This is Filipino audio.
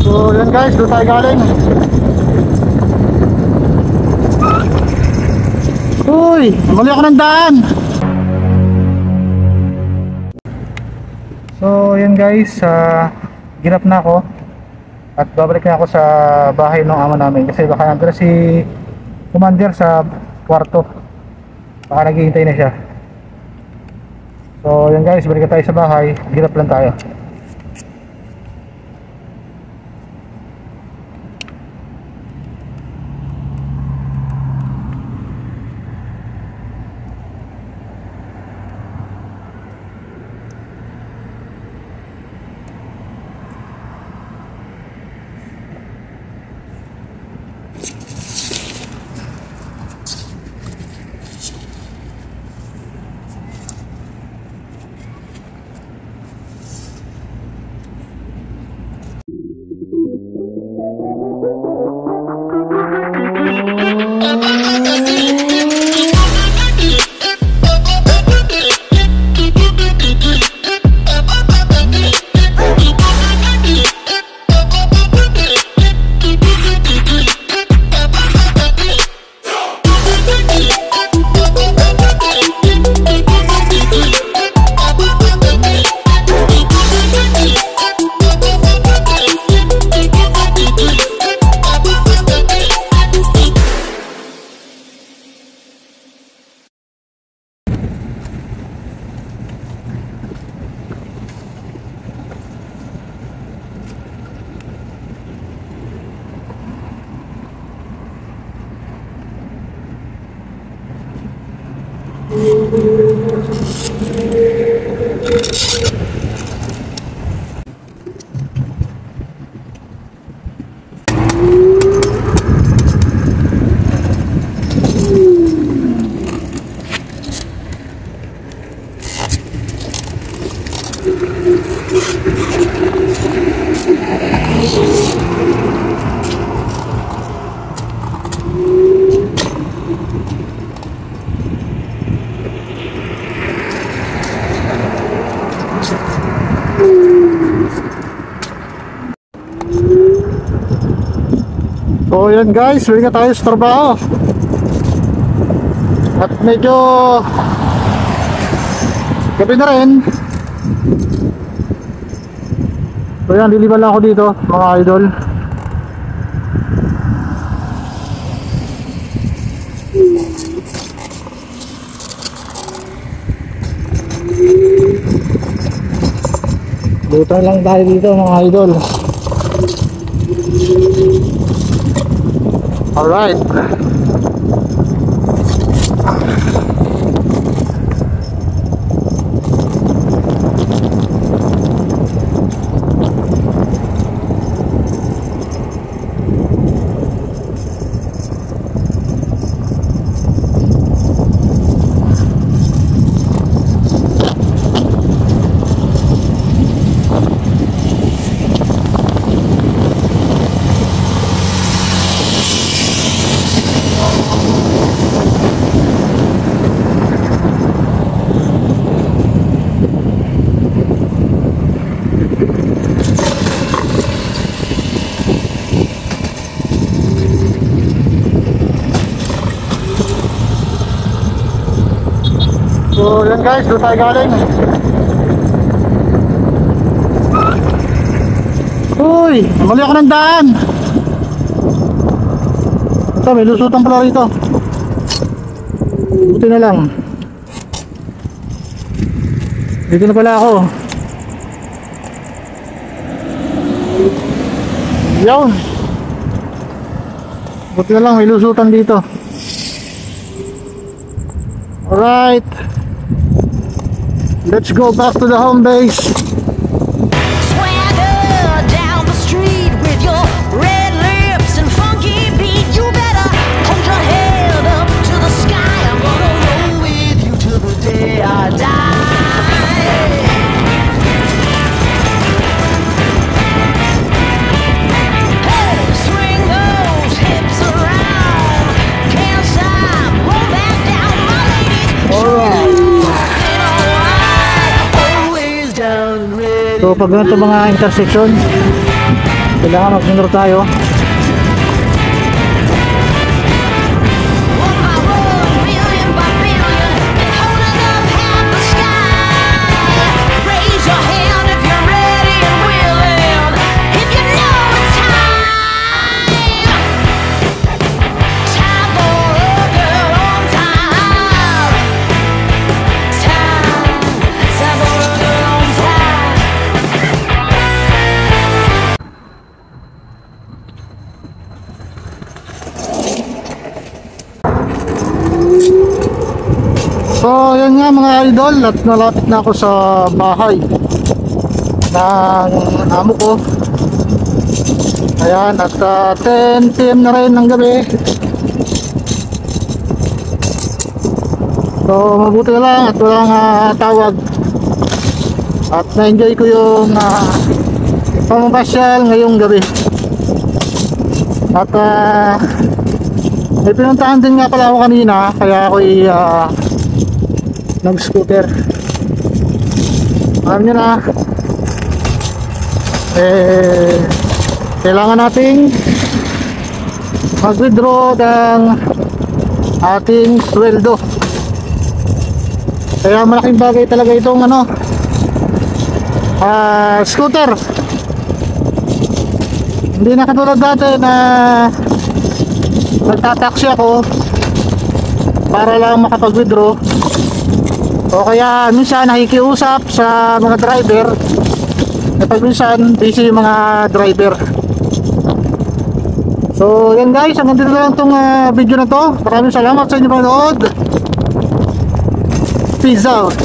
So yan guys, doon tayo galing. Uy, mali ako ng daan. So yan guys, ginap na ako at babalik na ako sa bahay ng ama namin kasi baka nandun si Commander sa kwarto, baka naghihintay na siya. So yan guys, balik tayo sa bahay, ginap lang tayo. So yan guys, balik na tayo sa trabaho at medyo gabi na rin. So yan, liliban lang ako dito mga idol. Lutang lang tayo dito mga idol. Alright. So yan guys, doon tayo galing. Uy, mali ako ng daan. Ito, may lusutan pala rito. Buti na lang. Dito na pala ako. Yan. Buti na lang, may lusutan dito. Alright. Let's go back to the home base. Swagger down the street with your red lips and funky beat. You better hold your head up to the sky. I'm gonna roll with you till the day I die. Hey, swing those hips around. Can't stop, roll back down, my ladies. Alright. Always down and ready. So pag ganito mga intersection, Kailangan mag-minor tayo. One by one, billion by billion, and holding up half the sky. Raise your hand if you're ready and willing, if you know it's time. Time for a girl on time. Time for a girl on time. So yan nga mga idol, at nalapit na ako sa bahay ng amo ko. Ayan, at 10 PM na rin ng gabi. So mabuti na lang at walang tawag. At na-enjoy ko yung pamapasyal ngayong gabi. At may pinuntahan din nga pala ako kanina, kaya ako nag-scooter. Alam nyo na, kailangan nating mag-withdraw ng ating sweldo. Kaya malaking bagay talaga itong scooter. Hindi na katulad dati na nagtataksi ako para lang makapag-withdraw, o kaya minsan nakikiusap sa mga driver kapag minsan busy yung mga driver. So yan guys, hanggang dito lang itong video na to. Maraming salamat sa inyo panood. Peace out.